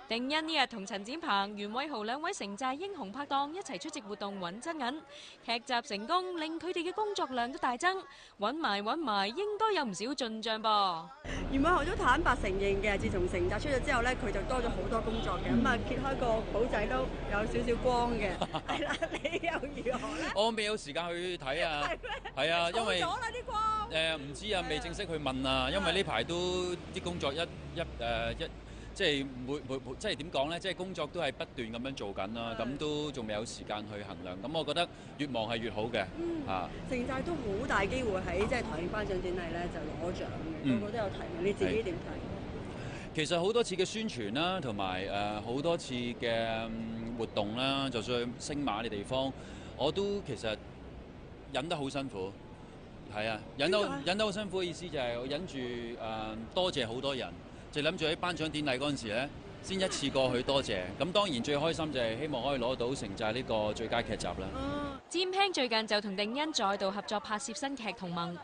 定欣呢日同陳展鵬、袁偉豪兩位城寨英雄拍檔一齊出席活動揾真銀，劇集成功令佢哋嘅工作量都大增，揾埋應該有唔少進帳噃。袁偉豪都坦白承認嘅，自從城寨出咗之後咧，佢就多咗好多工作嘅，咁啊揭開個簿仔都有少少光嘅。係啦，你又如何咧？我未有時間去睇啊，係啊，因為咗啦啲光。唔知啊，未正式去問啊，因為呢排都啲工作即係即係點講咧？即係工作都係不斷咁樣做緊啦，咁都仲未有時間去衡量。咁我覺得越忙係越好嘅。城寨都好大機會喺即係台慶頒獎典禮咧就攞獎嘅，個個都有提名。你自己點睇？其實好多次嘅宣傳啦，同埋好多次嘅活動啦，就算去星馬嘅地方，我都其實忍得好辛苦。係啊，忍得好辛苦嘅意思就係我忍住多謝好多人。就諗住喺頒獎典禮嗰陣時咧，先一次過去多謝。咁當然最開心就係希望可以攞到城寨呢個最佳劇集啦。占兄最近就同定欣再度合作拍攝新劇《同盟》。